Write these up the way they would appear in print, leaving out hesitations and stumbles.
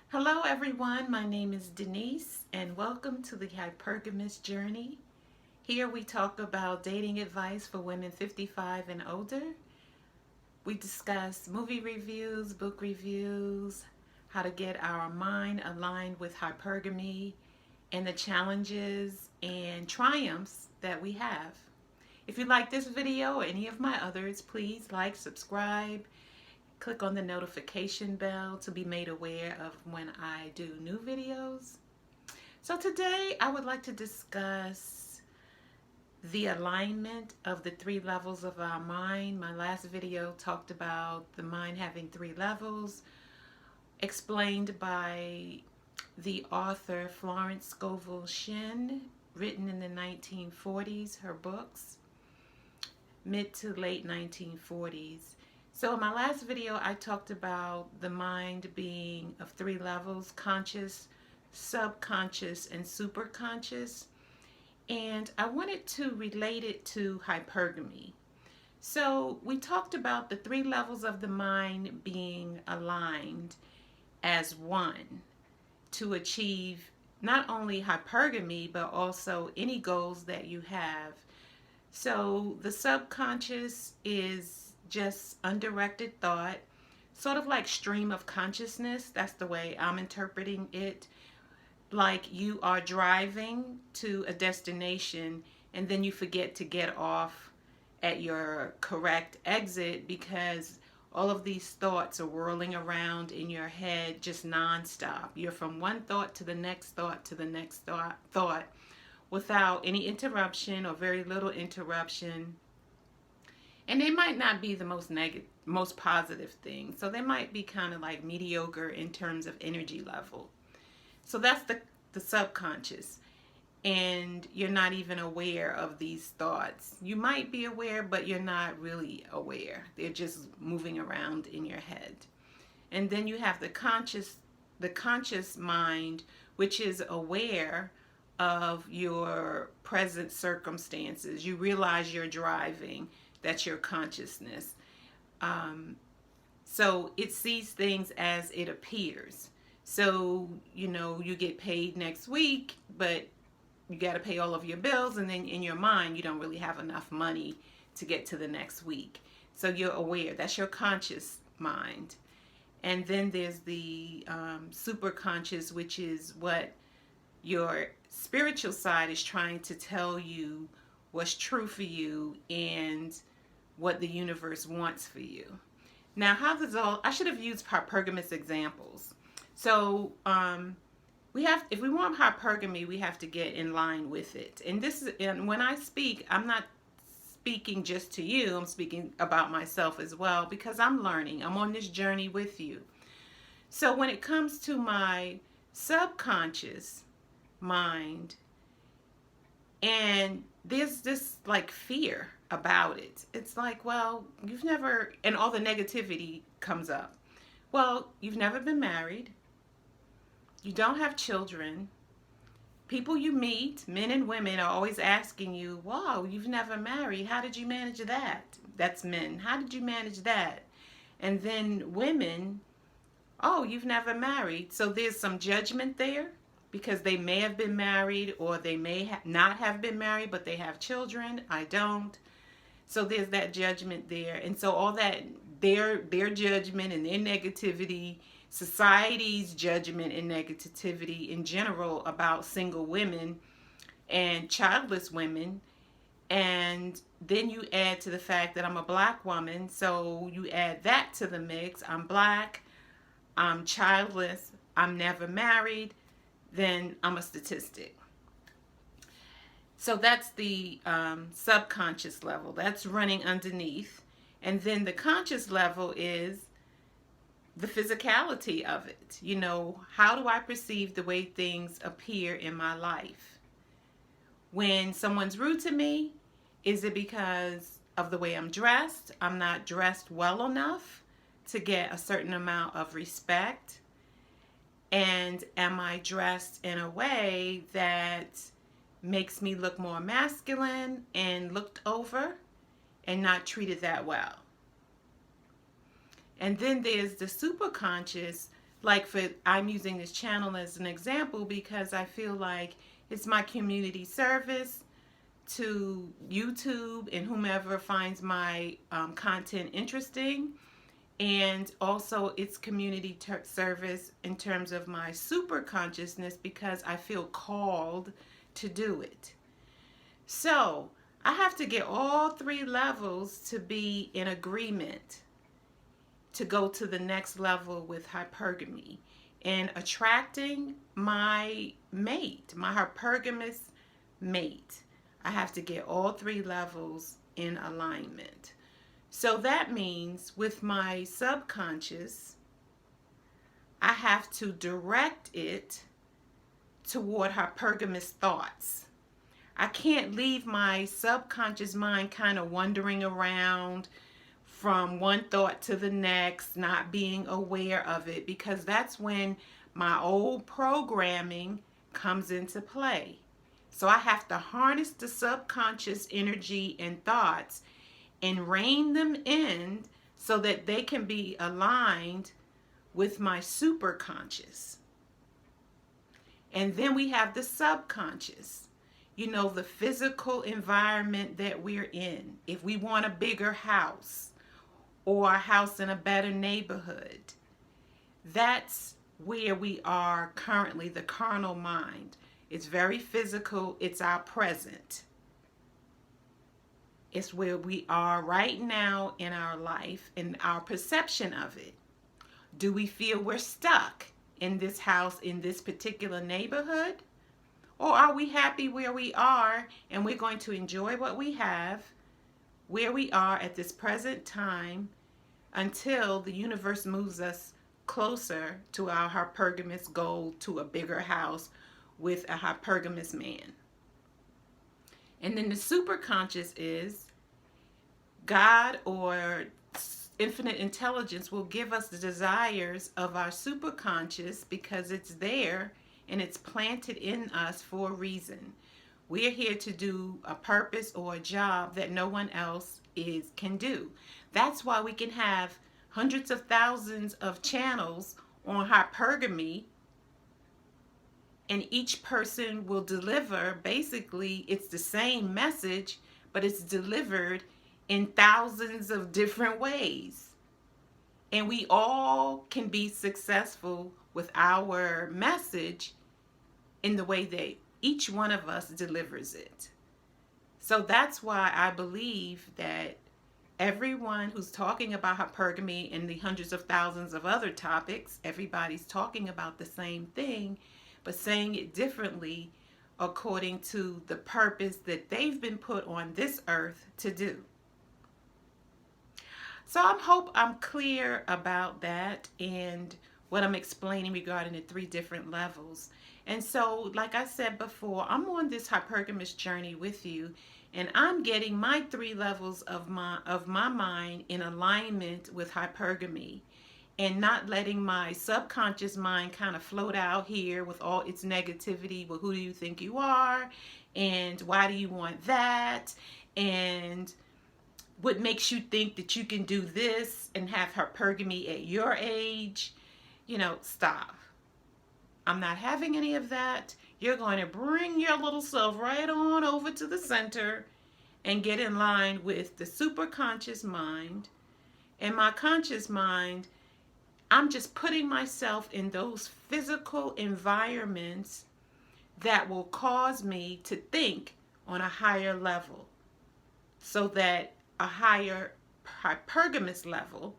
Hello everyone, my name is Denise and welcome to the Hypergamous Journey. Here we talk about dating advice for women 55 and older. We discuss movie reviews, book reviews, how to get our mind aligned with hypergamy, and the challenges and triumphs that we have. If you like this video or any of my others, please like, subscribe, click on the notification bell to be made aware of when I do new videos. So today I would like to discuss the alignment of the 3 levels of our mind. My last video talked about the mind having 3 levels, explained by the author Florence Scovel Shinn, written in the 1940s, her books, mid to late 1940s. So in my last video, I talked about the mind being of 3 levels: conscious, subconscious, and superconscious. And I wanted to relate it to hypergamy. So we talked about the 3 levels of the mind being aligned as one to achieve not only hypergamy, but also any goals that you have. So the subconscious is just undirected thought, sort of like stream of consciousness. That's the way I'm interpreting it. Like you are driving to a destination and then you forget to get off at your correct exit because all of these thoughts are whirling around in your head just nonstop. You're from one thought to the next thought to the next thought without any interruption or very little interruption. And they might not be the most positive thing. So they might be kind of like mediocre in terms of energy level. So that's the subconscious. And you're not even aware of these thoughts. You might be aware, but you're not really aware. They're just moving around in your head. And then you have the conscious mind, which is aware of your present circumstances. You realize you're driving. That's your consciousness. So it sees things as it appears. So, you get paid next week, but you got to pay all of your bills, and then in your mind, you don't really have enough money to get to the next week. So you're aware. That's your conscious mind. And then there's the superconscious, which is what your spiritual side is trying to tell you what's true for you and what the universe wants for you. Now, how does I should have used hypergamous examples. So if we want hypergamy, we have to get in line with it. And when I speak, I'm not speaking just to you. I'm speaking about myself as well because I'm learning. I'm on this journey with you. So when it comes to my subconscious mind, and there's this like fear about it. It's like, well, you've never, and all the negativity comes up. Well, you've never been married. You don't have children. People you meet, men and women, are always asking you, wow, you've never married. How did you manage that? That's men. How did you manage that? And then women, oh, you've never married. So there's some judgment there because they may have been married or they may not have been married, but they have children. I don't. So there's that judgment there. And so all that, their judgment and their negativity, society's judgment and negativity in general about single women and childless women. And then you add to the fact that I'm a black woman. So you add that to the mix. I'm black, I'm childless, I'm never married, then I'm a statistic. So that's the subconscious level. That's running underneath. And then the conscious level is the physicality of it. How do I perceive the way things appear in my life? When someone's rude to me, is it because of the way I'm dressed? I'm not dressed well enough to get a certain amount of respect? And am I dressed in a way that makes me look more masculine and looked over and not treated that well? And then there's the superconscious, I'm using this channel as an example because I feel like it's my community service to YouTube and whomever finds my content interesting, and also it's community service in terms of my super consciousness because I feel called to do it. So I have to get all three levels to be in agreement to go to the next level with hypergamy and attracting my mate, my hypergamous mate. I have to get all three levels in alignment. So that means with my subconscious, I have to direct it toward hypergamous thoughts. I can't leave my subconscious mind kind of wandering around from one thought to the next, not being aware of it, because that's when my old programming comes into play. So I have to harness the subconscious energy and thoughts and rein them in so that they can be aligned with my superconscious. And then we have the subconscious, you know, the physical environment that we're in. If we want a bigger house or a house in a better neighborhood, that's where we are currently, the carnal mind. It's very physical. It's our present. It's where we are right now in our life and our perception of it. Do we feel we're stuck in this house, in this particular neighborhood? Or are we happy where we are and we're going to enjoy what we have, where we are at this present time until the universe moves us closer to our hypergamous goal, to a bigger house with a hypergamous man? And then the superconscious is God or infinite intelligence will give us the desires of our superconscious because it's there and it's planted in us for a reason. We're here to do a purpose or a job that no one else can do. That's why we can have hundreds of thousands of channels on hypergamy, and each person will deliver, basically it's the same message, but it's delivered in thousands of different ways. And we all can be successful with our message in the way that each one of us delivers it. So that's why I believe that everyone who's talking about hypergamy and the hundreds of thousands of other topics, everybody's talking about the same thing, but saying it differently according to the purpose that they've been put on this earth to do. So I hope I'm clear about that and what I'm explaining regarding the three different levels. And so, like I said before, I'm on this hypergamous journey with you, and I'm getting my three levels of my mind in alignment with hypergamy, and not letting my subconscious mind kind of float out here with all its negativity. Well, who do you think you are? And why do you want that? And what makes you think that you can do this and have hypergamy at your age? You know, stop. I'm not having any of that. You're going to bring your little self right on over to the center and get in line with the superconscious mind. And my conscious mind, I'm just putting myself in those physical environments that will cause me to think on a higher level, so that a higher hypergamous level,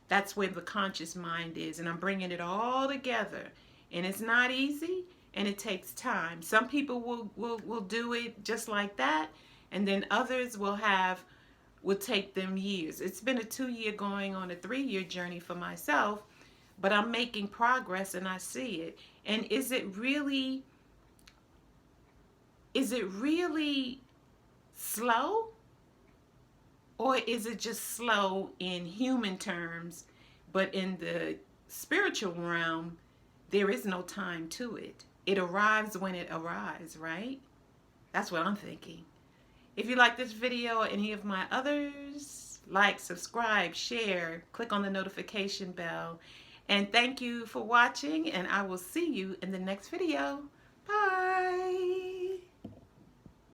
that's where the conscious mind is. And I'm bringing it all together. And it's not easy, and it takes time. Some people will do it just like that, and then others will take them years. It's been a 2-year going on a 3-year journey for myself, but I'm making progress and I see it. And is it really slow? Or is it just slow in human terms, but in the spiritual realm, there is no time to it. It arrives when it arrives, right? That's what I'm thinking. If you like this video or any of my others, like, subscribe, share, click on the notification bell, And thank you for watching, and I will see you in the next video. Bye.